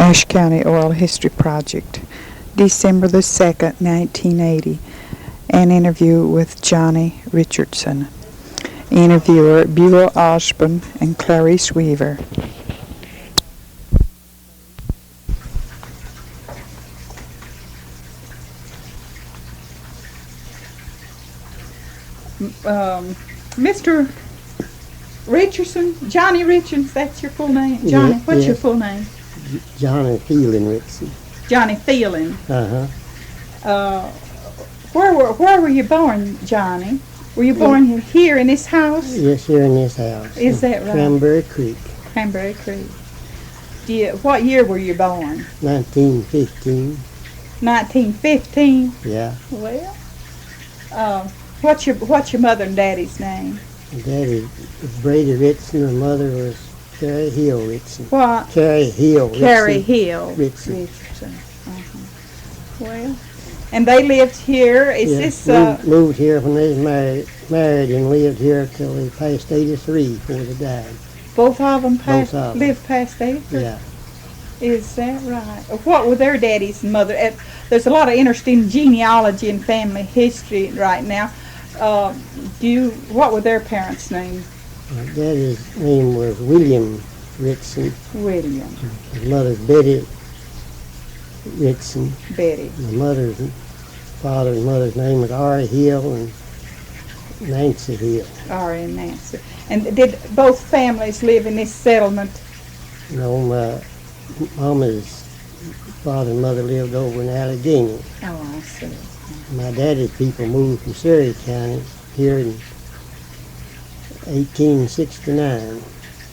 Ashe County Oral History Project, December the 2nd, 1980. An interview with Johnnie Richardson. Interviewer Beulah Osborne and Clarice Weaver. Mr. Richardson, Johnnie Richardson, that's your full name? Johnnie, what's your full name? Johnnie Phelan Richardson. Johnnie Phelan. Uh-huh. Where were you born, Johnnie? Were you born here in this house? Yes, here in this house. Is that right? Cranberry Creek. Cranberry Creek. What year were you born? 1915. 1915? Yeah. Well, what's your mother and daddy's name? Daddy was Brady Richardson, and mother was Carrie Hill Richardson. What? Carrie Hill Richardson. Carrie Hill Richardson. Well, and they lived here. Is this moved here when they was married and lived here till they passed 83 before they died. Both of them lived past 83? Yeah. Is that right? What were their daddies and mother? There's a lot of interesting genealogy and family history right now. What were their parents' names? Daddy's name was William Richardson. William. His mother's Betty Richardson. Betty. The father's and mother's name was Ari Hill and Nancy Hill. Ari and Nancy. And did both families live in this settlement? No, my mama's father and mother lived over in Allegheny. Oh, I see. My daddy's people moved from Surrey County here in 1869.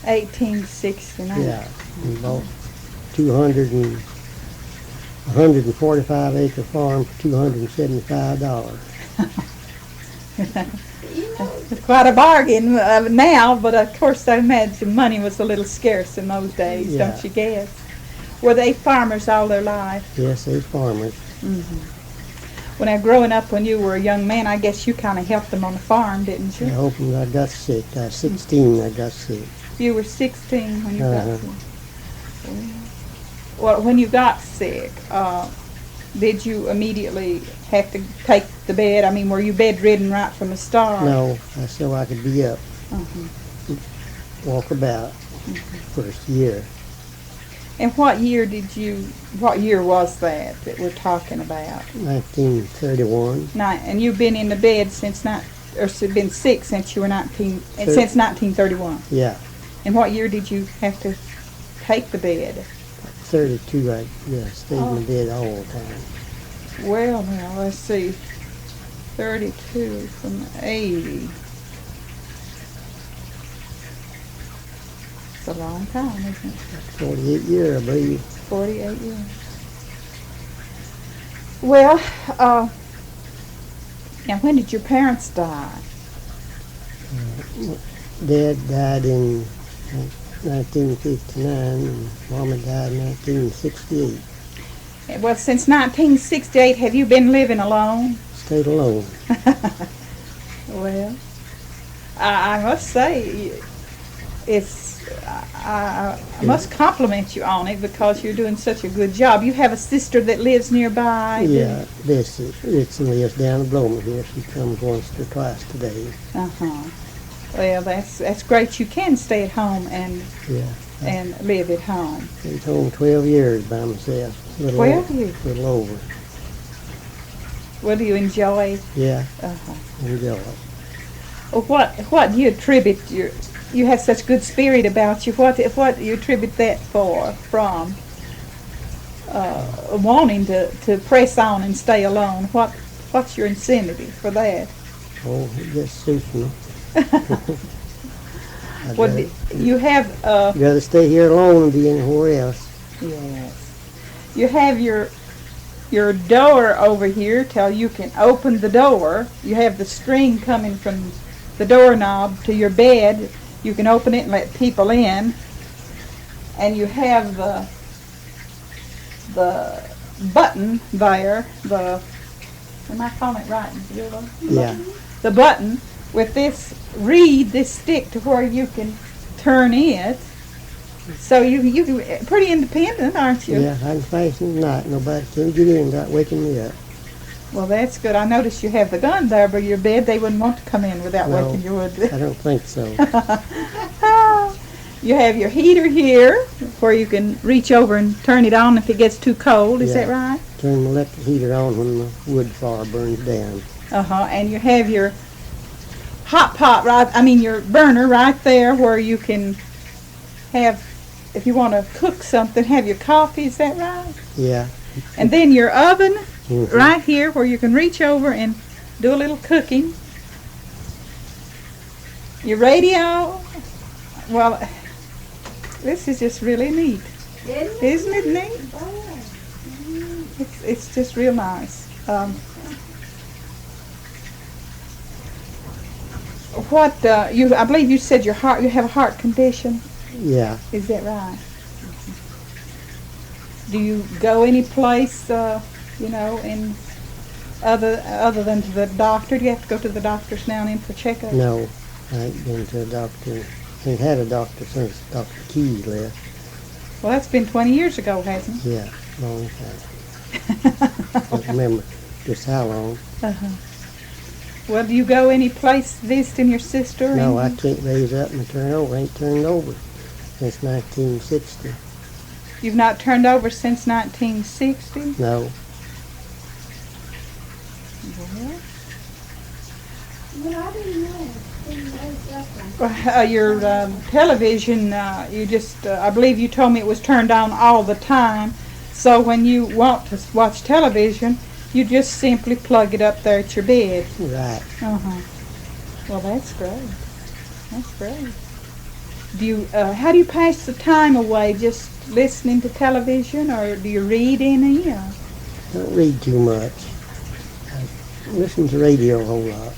1869. Yeah, we bought 145 acre farm for $275. It's quite a bargain now, but of course I imagine money was a little scarce in those days, don't you guess? Were they farmers all their life? Yes, they was farmers. Mm-hmm. When growing up, when you were a young man, I guess you kind of helped them on the farm, didn't you? I hope I got sick. I was 16 when I got sick. You were 16 when you got sick. Well, when you got sick, did you immediately have to take the bed? I mean, were you bedridden right from the start? No, so I could be up, walk about first year. And what year was that we're talking about? 1931. And you've been in the bed since been sick since you were since 1931. Yeah. And what year did you have to take the bed? 32. I stayed in the bed all the time. Well, now let's see. 32 from 80. It's a long time, isn't it? 48 years, I believe. 48 years. Well, now when did your parents die? Dad died in 1959 and Mama died in 1968. Well, since 1968, have you been living alone? Stayed alone. Well, I must say, I must compliment you on it because you're doing such a good job. You have a sister that lives nearby? Yeah, Bessie Richardson lives down the Blomer here. She comes once or twice a day. Uh-huh. Well, that's great. You can stay at home and live at home. Stayed home 12 years by myself. 12 years? A little over. Well, do you enjoy? Yeah, Uh-huh. enjoy it. Well, what do you attribute you have such good spirit about you? What do you attribute that from wanting to press on and stay alone? What's your incentive for that? Oh, it just suits me. Well, you have I'd rather stay here alone than be anywhere else. Yes. You have your door over here till you can open the door. You have the string coming from the doorknob to your bed. You can open it and let people in. And you have the button there, am I calling it right? Yeah. The button with this stick to where you can turn it So you pretty independent, aren't you? Yeah, I can fasten the knot. Nobody can get in without waking me up. Well, that's good. I noticed you have the gun there by your bed. They wouldn't want to come in without No, waking you, would they? I don't think so. You have your heater here where you can reach over and turn it on if it gets too cold. Is that right? Turn the electric heater on when the wood fire burns down. And you have your hot pot your burner right there where you can have, if you want to cook something, have your coffee. Is that right? Yeah. And then your oven right here where you can reach over and do a little cooking. Your radio. Well, this is just really neat. Isn't it neat? It's just real nice. I believe you said you have a heart condition. Yeah. Is that right? Do you go any place, in other than to the doctor? Do you have to go to the doctors now and then for checkups? No, I ain't been to a doctor. Ain't had a doctor since Dr. Keys left. Well, that's been 20 years ago, hasn't it? Yeah, long time. I don't remember just how long. Well, do you go any place visiting your sister? No, I can't raise up and turn over. I ain't turned over since 1960. You've not turned over since 1960? No. Well, I didn't know. Your television, I believe you told me it was turned on all the time. So when you want to watch television, you just simply plug it up there at your bed. Right. Well, that's great. That's great. How do you pass the time away? Just listening to television, or do you read any? Don't read too much. I listen to radio a whole lot.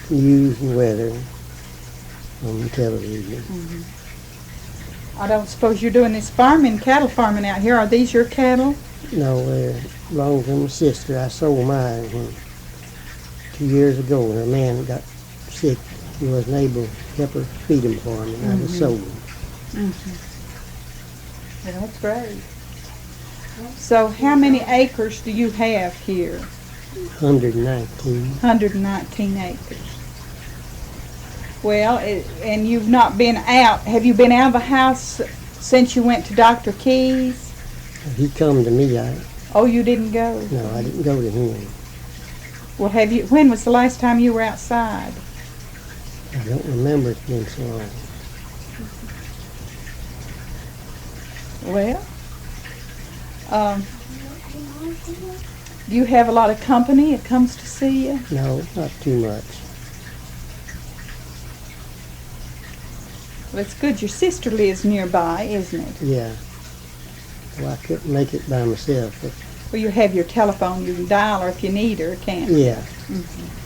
News and weather on the television. I don't suppose you're doing this cattle farming out here. Are these your cattle? No, they belong to my sister. I sold mine 2 years ago when her man got sick. He wasn't able to help her feed them for me, and I just sold them. Well, that's great. So how many acres do you have here? 119. 119 acres. Well, and you've not been out. Have you been out of the house since you went to Dr. Key's? He come to me. Oh, you didn't go? No, I didn't go to him. Well, when was the last time you were outside? I don't remember. It's been so long. Well, do you have a lot of company that comes to see you? No, not too much. Well, it's good. Your sister lives nearby, isn't it? Yeah. Well, I couldn't make it by myself. But Well, you have your telephone. You can dial her if you need her, can't you? yeah.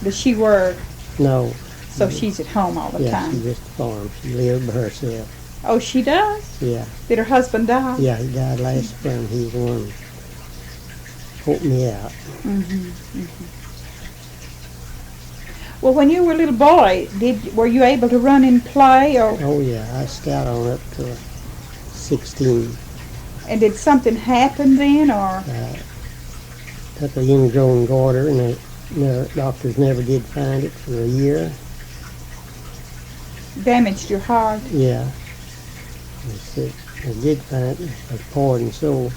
Does she work? No. So she's at home all the Yeah, time? she just farms. She lives by herself. Oh, she does? Yeah. Did her husband die? Yeah, he died last spring. He's the one who helped me out. Well, when you were a little boy, were you able to run and play, or Oh, yeah. I scout on up to 16. and did something happen then, or? Took a ingrown goiter, and the doctors never did find it for a year. Damaged your heart? Yeah. They said they did find it. It was poison sore.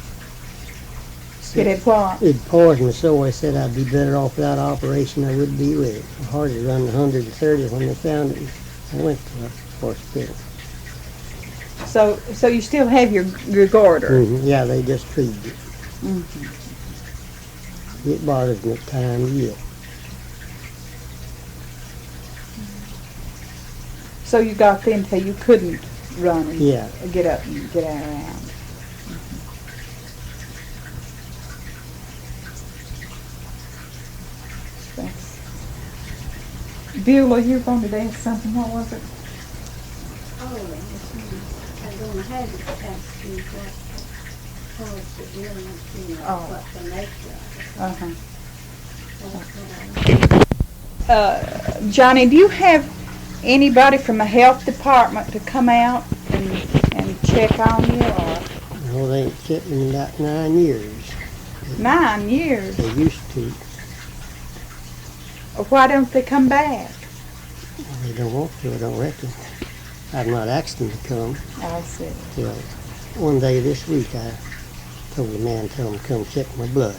It had what? It poisoned so I said I'd be better off without operation than I would be with it. My heart had run 130 when they found it. I went to the hospital. So you still have your goiter? Yeah, they just treated it. It bothers me at times yet. So you got then till you couldn't run and Yeah. get up and get around. Beulah, you're going to ask something. What was it? I'm going to have to ask you what caused the illness, what the nature of it. Johnnie, do you have anybody from the health department to come out and check on you, or No, they ain't checked me in about 9 years. 9 years? They used to. Why don't they come back? They don't want to, I don't reckon. I've not asked them to come. I see. Till one day this week I told the man, tell him to come check my blood.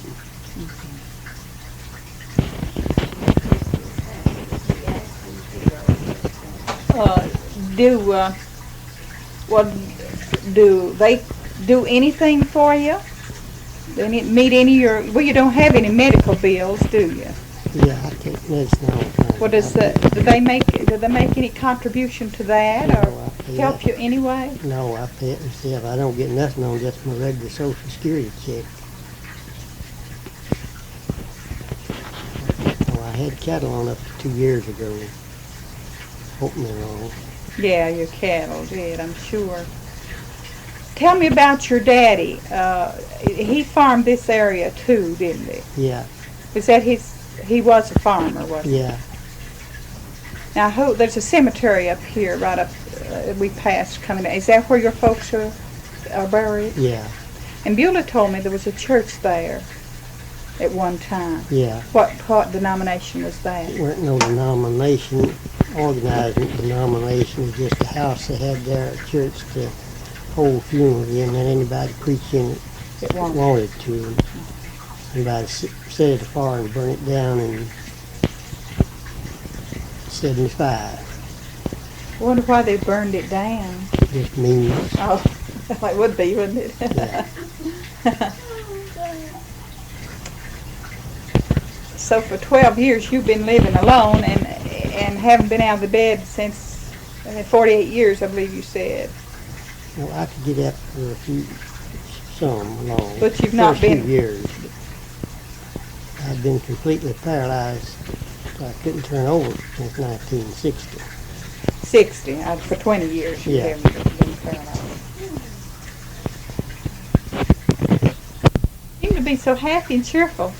Do they do anything for you? Do they meet any of your? Well, you don't have any medical bills, do you? Yeah, I take medicine all the time. What does the? Do they make any contribution to that, No, or I pay help that. you anyway? No, I pay it myself. I don't get nothing on just my regular Social Security check. Oh, I had cattle on up to 2 years ago. Hope me wrong. Yeah, your cattle did, I'm sure. Tell me about your daddy. He farmed this area too, didn't he? Yeah, Is that his? He was a farmer, wasn't he? yeah, Now, there's a cemetery up here, right up. We passed coming. Is that where your folks are buried? yeah, And Beulah told me there was a church there at one time. yeah. What denomination was that? There weren't no denomination, organizing denomination. It was just a house they had there at church to hold funerals in, and anybody preach in it It won't. wanted to. Anybody set it afire and burn it down in 75. I wonder why they burned it down. Just meanness. Oh, it would be, wouldn't it? Yeah. So for 12 years you've been living alone and haven't been out of the bed since 48 years, I believe you said. Well, I could get up for some along. But you've not First few been- years. I've been completely paralyzed. I couldn't turn over since 1960. 60, for 20 years you Yeah. haven't been paralyzed. You seem to be so happy and cheerful.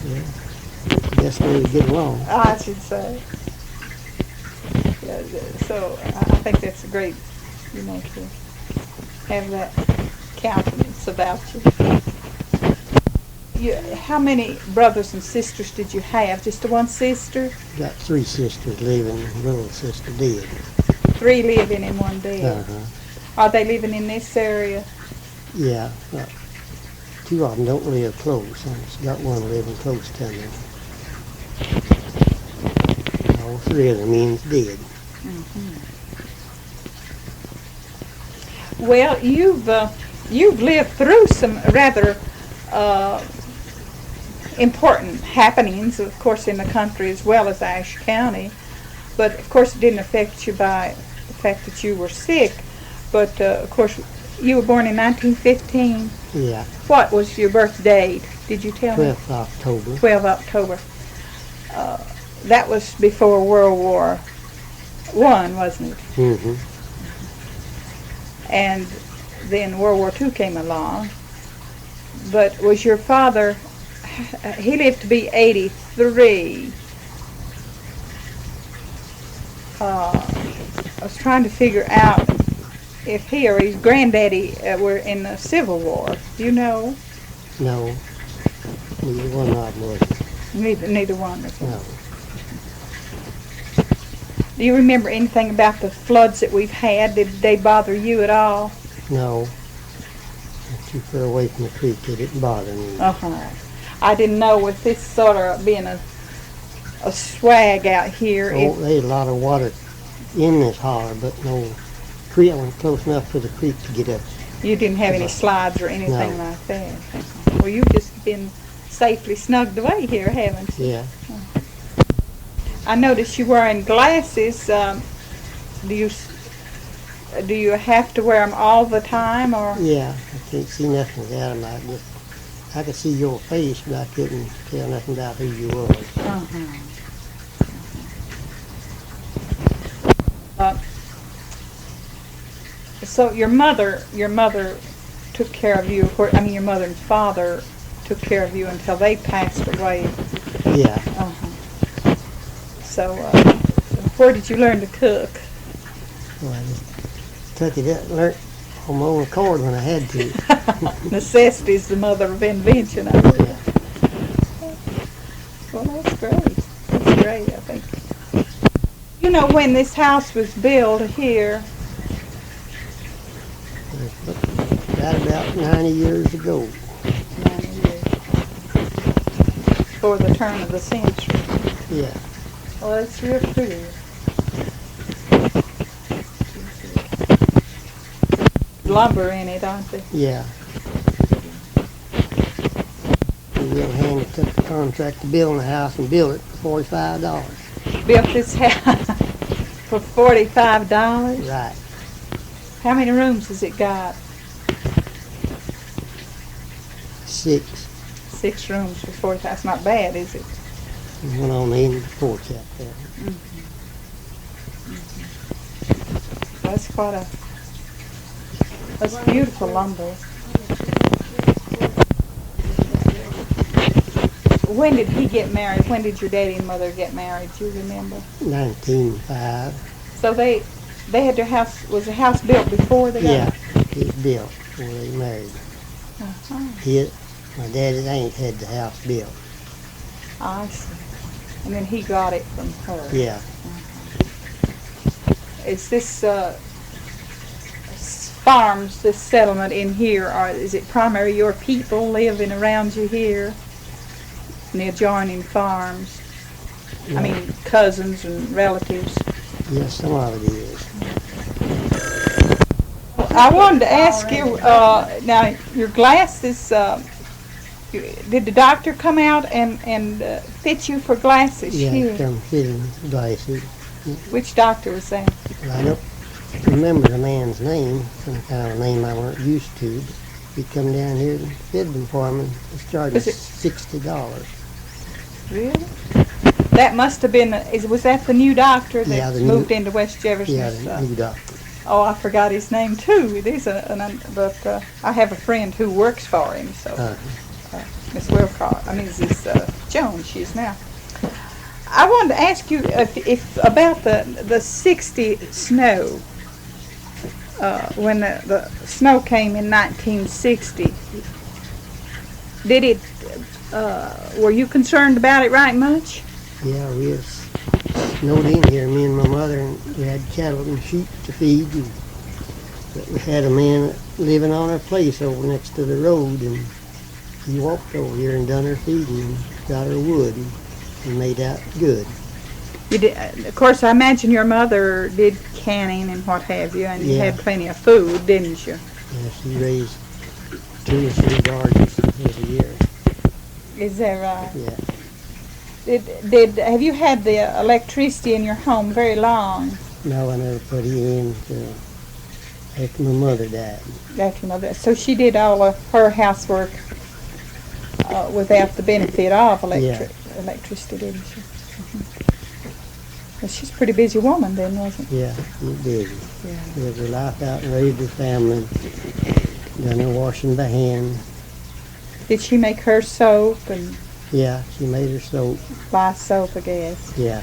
Yeah. Best way to get along. I should say. Yeah, so I think that's great, to have that countenance about you. How many brothers and sisters did you have? Just the one sister? Got 3 sisters living. Little sister dead. 3 living and 1 dead. Uh-huh. Are they living in this area? Yeah. 2 of them don't live close. I just got one living close to me. All 3 of them means dead. Well, you've lived through some rather important happenings, of course, in the country as well as Ashe County. But of course, it didn't affect you by the fact that you were sick. But of course, you were born in 1915. Yeah. What was your birth date? Did you tell me? 12th October. 12 October. That was before World War I, wasn't it? Mm-hmm. And then World War II came along. But was your father, he lived to be 83. I was trying to figure out if he or his granddaddy were in the Civil War. Do you know? No. Neither one of them was. Neither one of them. No. Do you remember anything about the floods that we've had? Did they bother you at all? No. I'm too far away from the creek. It didn't bother me. Uh-huh. I didn't know with this sort of being a swag out here. Oh, they had a lot of water in this holler, but no creek. I wasn't close enough to the creek to get up. You didn't have any slides or anything No. like that. Well, you've just been safely snugged away here, haven't you? Yeah. I noticed you wearing glasses. Do you have to wear them all the time, or? Yeah. I can't see nothing without them. I could see your face, but I couldn't tell nothing about who you was. So your mother took care of you. I mean, your mother and father took care of you until they passed away. Yeah. So, where did you learn to cook? So I just took it up and learned on my own accord when I had to. Necessity is the mother of invention, I believe. Well, that's great. That's great, I think. You know, when this house was built here, Right about 90 years ago. 90 years, for the turn of the century. Yeah. Well, that's real pretty. Lumber in it, aren't they? Yeah. The real handy took the contract to build the house and build it for $45. Built this house for $45. Right. How many rooms has it got? 6. 6 rooms for 45. That's not bad, is it? And one on the end of the porch out there. That's quite a. That's beautiful lumber. When did he get married? When did your daddy and mother get married? Do you remember? 1905. So they had their house. Was the house built before they got? Yeah, it was built before they married. Uh-huh. My daddy's aunt had the house built. I see. And then he got it from her. Yeah. Is this farms, this settlement in here, or is it primarily your people living around you here? And the adjoining farms? Yeah. I mean, cousins and relatives. Yes, some of it is. I wanted to ask you, now your glasses, did the doctor come out and fit you for glasses Yeah, here? come fitting glasses. Which doctor was that? I don't remember the man's name, some kind of name I weren't used to. But he come down here and fit them for me. It charged Was it- $60. Really? That must have been, was that the new doctor that Yeah, the moved new- into West Jefferson? Yeah, the new doctor. Oh, I forgot his name too. It is but I have a friend who works for him, so Miss Wilcox. I mean, this Jones. She is now. I wanted to ask you if about the 60 snow. When the snow came in 1960, did it? Were you concerned about it right much? Yeah, we was snowed in here, me and my mother, and we had cattle and sheep to feed. And but we had a man living on our place over next to the road, and he walked over here and done her feeding and got her wood and made out good. You did, of course, I imagine your mother did canning and what have you, and you Yeah. had plenty of food, didn't you? Yeah, she raised 2 or 3 gardens every year. Is that right? Yeah. Have you had the electricity in your home very long No, I never put it in till after my mother died. after mother? So she did all of her housework without the benefit of electricity, didn't she? Well, she's a pretty busy woman then, wasn't she? Yeah, she was busy. Yeah. Lived her life out and raised her family. Done her washing by hand. Did she make her soap and Yeah, she made her soap. buy soap, I guess? Yeah.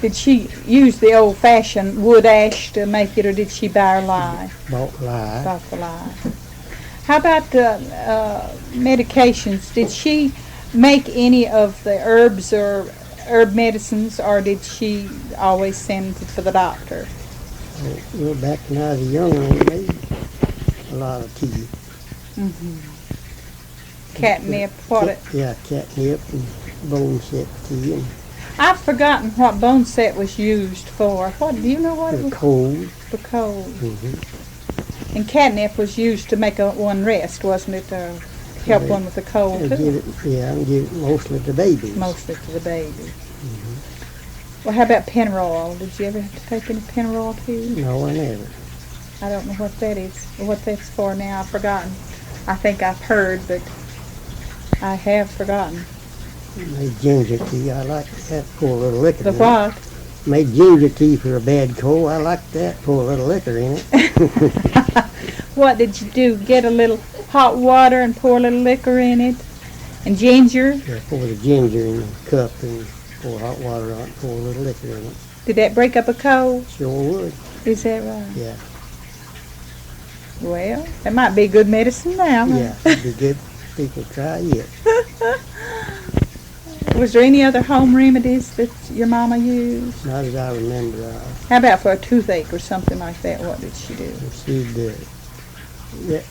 Did she use the old-fashioned wood ash to make it, or did she buy her lye? Bought lye. Bought the lye. How about medications? Did she make any of the herbs or herb medicines, or did she always send for the doctor? Well, back when I was a young one, we made a lot of tea. Catnip, what? Yeah, catnip and bone set tea and I've forgotten what bone set was used for. What, do you know what it for was? cold. For cold. Mm-hmm. And catnip was used to make one rest, wasn't it? To help one with the cold And too? give it mostly to babies. Mostly to the baby. Well, how about Penroyal? Did you ever have to take any Penroyal too? No, I never. I don't know what that is, or what that's for now. I've forgotten. I think I've heard, but I have forgotten. Made ginger tea. I like that. Pour a little liquor The in what? it. Made ginger tea for a bad cold. I like that. Pour a little liquor in it. What did you do? Get a little hot water and pour a little liquor in it? And ginger? Yeah, pour the ginger in the cup and pour hot water on it. Pour a little liquor in it. Did that break up a cold? Sure would. Is that right? Yeah. Well, that might be good medicine now. Yeah, it'd be good. People try it. Was there any other home remedies that your mama used? Not as I remember. How about for a toothache or something like that? What did she do? She'd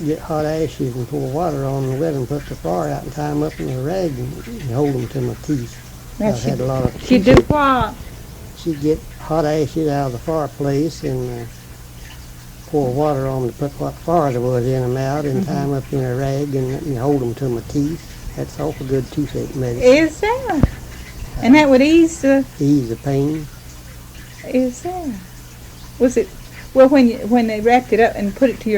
get hot ashes and pour water on them, let them put the fire out and tie them up in a rag and hold them to my teeth. Now I've had a lot of she'd do what? She'd get hot ashes out of the fireplace and pour water on them to put what fire there was in them out and tie them up in a rag and hold them to my teeth. That's awful good toothache medicine. Is that? And that would ease the... Ease the pain. Is that? Was it... Well, when they wrapped it up and put it to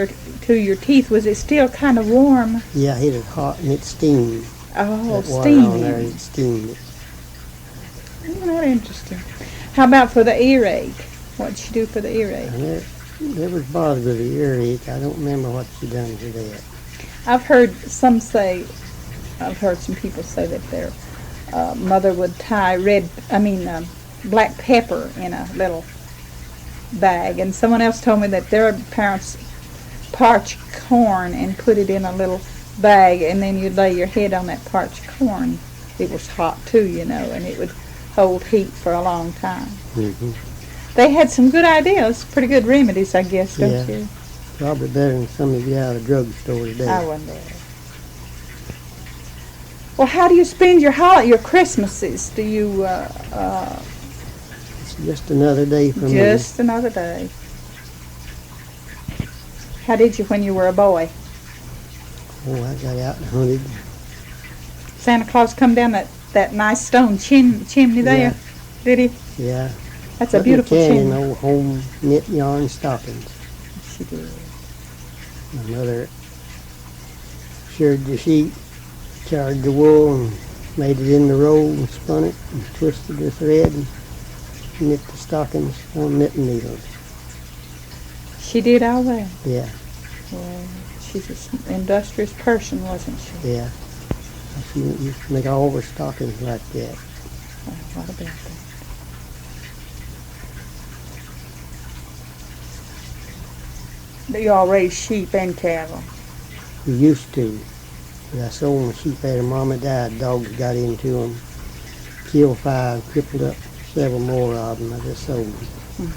your teeth, was it still kind of warm? Yeah, I hit it hot and it steamed. Oh, that water on there, steaming. it steamed it. Isn't that interesting? How about for the earache? What did she do for the earache? And there was bothered with the earache. I don't remember what she done for that. I've heard some people say that their mother would tie black pepper in a little bag, and someone else told me that their parents parched corn and put it in a little bag, and then you'd lay your head on that parched corn. It was hot too, and it would hold heat for a long time. Mm-hmm. They had some good ideas, pretty good remedies, I guess, don't you? Probably better than some of you out of the drugstore today. I wonder. Well, how do you spend your Christmases? Do you, It's just another day for me. Just another day. How did you when you were a boy? Oh, I got out and hunted. Santa Claus come down that nice stone chimney there, Yeah. did he? Yeah. That's a beautiful in chimney. old home knit yarn stockings. She did. My mother shirred the sheep, charred the wool, and made it in the roll and spun it and twisted the thread and knit the stockings on knitting needles. She did all that. Yeah, Well, she's an industrious person, wasn't she? yeah. She used to make all her stockings like that. Oh, what about that? You all raise sheep and cattle. We used to. But I sold my sheep after Mama died. Dogs got into them. Killed 5, crippled up several more of them. I just sold them.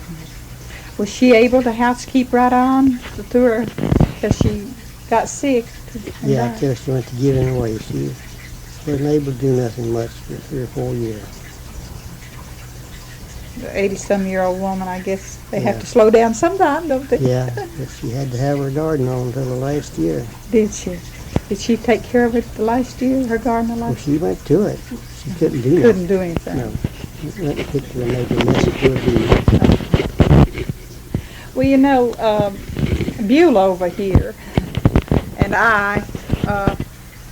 Was she able to housekeep right on through her, because she got sick? and Yeah, died? until she went to giving away. She wasn't able to do nothing much for 3 or 4 years. The 80-some-year-old woman, I guess they have Yeah. to slow down sometime, don't they? Yeah, but she had to have her garden on until the last year. Did she? Did she take care of it the last year, her garden the Well, last she went to it. She couldn't do Couldn't nothing. do anything. No. Went and picked her and made a mess of her. Well, Beulah over here and I,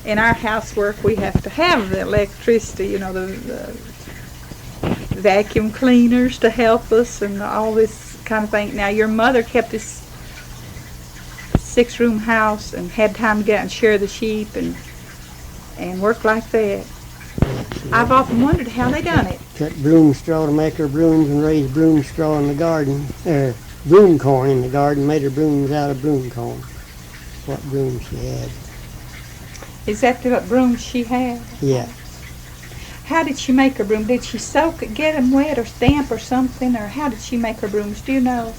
in our housework, we have to have the electricity, the vacuum cleaners to help us and all this kind of thing. Now, your mother kept this 6-room house and had time to get out and share the sheep and work like that. I've often wondered how they done it. Cut broom straw to make her brooms and raised broom straw in the garden. Broom corn in the garden, made her brooms out of broom corn. What brooms she had. Is that the broom she had? Yeah. How did she make her broom? Did she soak it, get them wet or damp or something? Or how did she make her brooms? Do you know?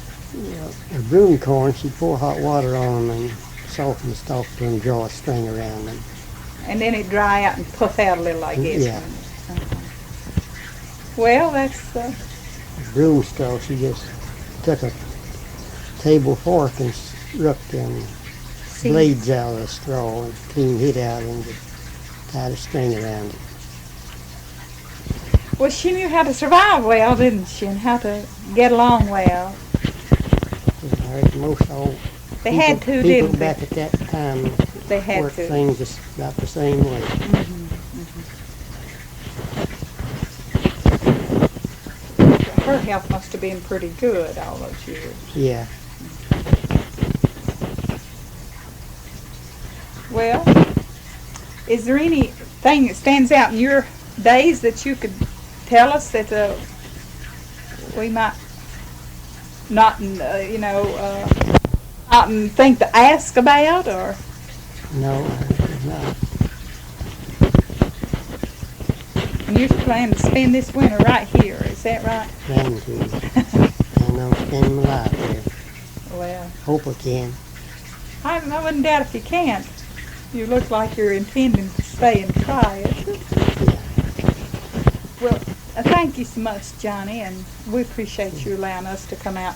Her broom corn, she'd pour hot water on them and soften the stalk to them, draw a string around them. And then it dry out and puff out a little, I guess. Yeah. Well, that's... Broom straw, she just took a table fork and rubbed them blades out of the straw and cleaned it out and just tied a string around it. Well, she knew how to survive well, didn't she? And how to get along well. Most all They had to, people didn't they? back at that time They had worked to. things just about the same way. Her health must have been pretty good all those years. Yeah. Well, is there anything that stands out in your days that you could tell us that we might not, not think to ask about, or? No, I'm not. And you're planning to spend this winter right here, is that right? Planning to. And I'm spending my life there. Well, Hope I can. I wouldn't doubt if you can't. You look like you're intending to stay and try it. Yeah. Well, thank you so much, Johnny, and we appreciate you allowing us to come out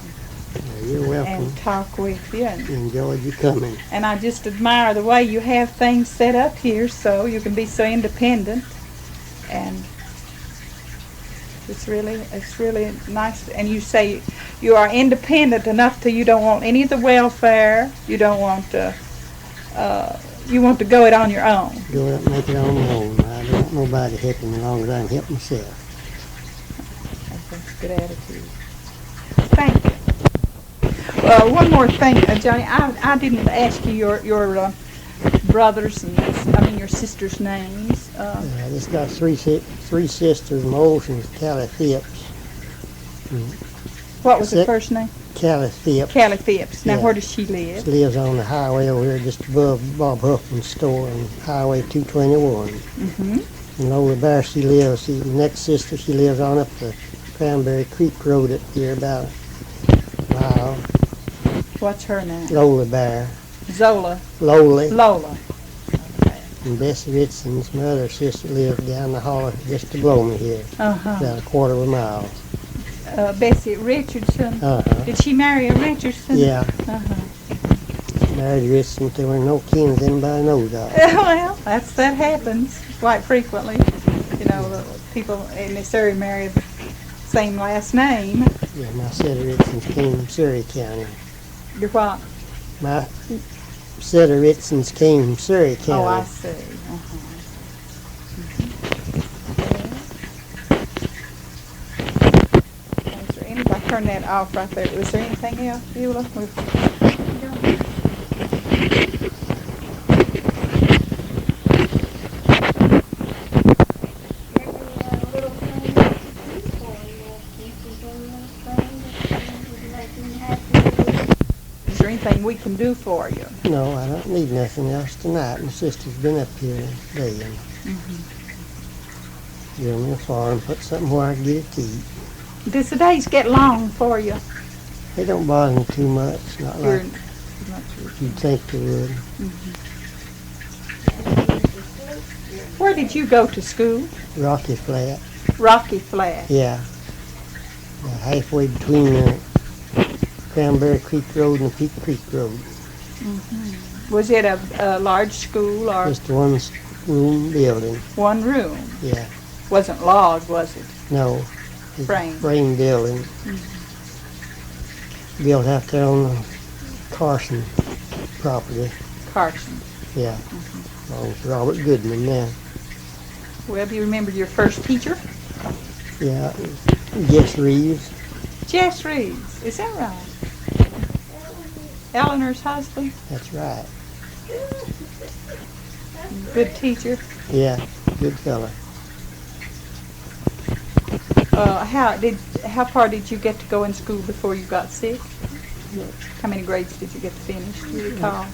You're welcome. and talk with you. And Enjoyed you coming. I just admire the way you have things set up here so you can be so independent. And it's really nice. And you say you are independent enough till you don't want any of the welfare. You don't want to, you want to go it on your own. Go up and make it on my own. I don't want nobody helping me as long as I can help myself. That's a good attitude. Thank you. One more thing, Johnny. I didn't ask you your brothers and your sisters' names. I just got three sisters. My oldest is Callie Phipps. What was the first name? Callie Phipps. Callie Phipps. Now, Yeah. where does she live? She lives on the highway over here just above Bob Huffman's store on Highway 221. Mm-hmm. And over there she lives, the next sister, she lives on up the Cranberry Creek Road up here about a mile. What's her name? Lola Bear. Zola. Lola. Lola. Okay. And Bessie Richardson's, my other sister, lives down the holler just below me here, Uh-huh. about a quarter of a mile. Bessie Richardson. Uh-huh. Did she marry a Richardson? Yeah. Uh-huh. Married Richardson, there were no kins anybody knows of. Well, that happens quite frequently. The people in this area marry the same last name. Yeah, my set of Richardsons came from Surrey County. You're what? My set of Richardsons came from Surrey County. Oh, I see. Uh-huh. Is there if I turn that off right there, was there anything else, Beulah? Is there anything we can do for you? No, I don't need nothing else tonight. My sister's been up here today and give me a farm, put something where I can get it to eat. Does the days get long for you? They don't bother me too much, not like you'd think they would. Where did you go to school? Rocky Flat, Rocky Flat. yeah. Halfway between the Cranberry Creek Road and the Peak Creek Road. Was it a large school or Just one room building, one room? yeah. Wasn't log, was it? No. It's a Frame. frame building. Built out there on the Carson property, Carson. yeah. Oh, it's Robert Goodman now. Well, do you remember your first teacher? Yeah, Jess Reeves. Jess Reeves. Is that right? Eleanor's husband? That's right. Good teacher. Yeah, good fella. How far did you get to go in school before you got sick? How many grades did you get to finish? Do you recall?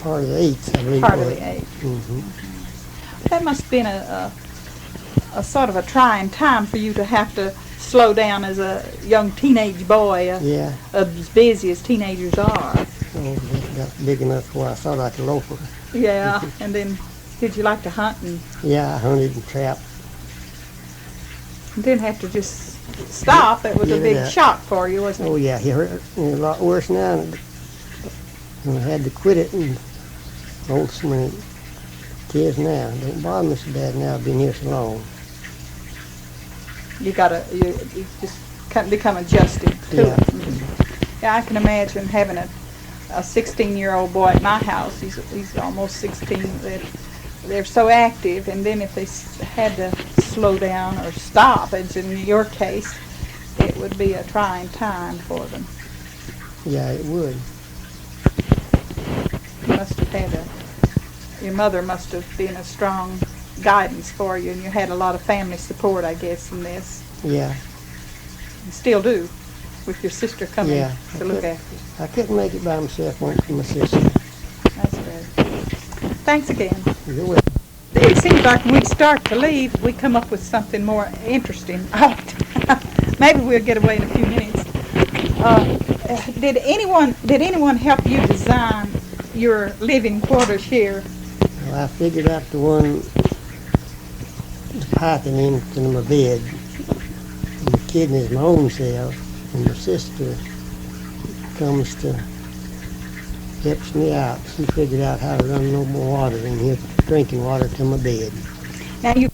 Part of the eighth, I believe. Part it of was. the eighth. Mm-hmm. That must have been a sort of a trying time for you to have to slow down as a young teenage boy, Yeah. as busy as teenagers are. Oh, that got big enough where I thought I could loafer. Yeah, and then did you like to hunt and Yeah, I hunted and trapped. didn't have to just stop? It was a Give it big up. shock for you, wasn't Oh it? yeah, he hurt me a lot worse now. And I had to quit it and hold so many kids now. Don't bother me so bad now. I've been here so long. You just can't become adjusted to Yeah. it. Yeah, I can imagine having a 16-year-old boy at my house. He's almost 16. They're so active, and then if they had to slow down or stop, as in your case, it would be a trying time for them. Yeah, it would. You must have had your mother must have been a strong guidance for you, and you had a lot of family support, I guess, in this. Yeah. You still do, with your sister coming Yeah, to look after you. I couldn't make it by myself, went for my sister. That's good. Thanks again. You're welcome. It seems like when we start to leave, we come up with something more interesting. Maybe we'll get away in a few minutes. Did anyone help you design your living quarters here? Well, I figured out the piping into my bed. And the kitchen is my own self, and my sister comes to helps me out. She figured out how to run no more water in here, drinking water to my bed. Now you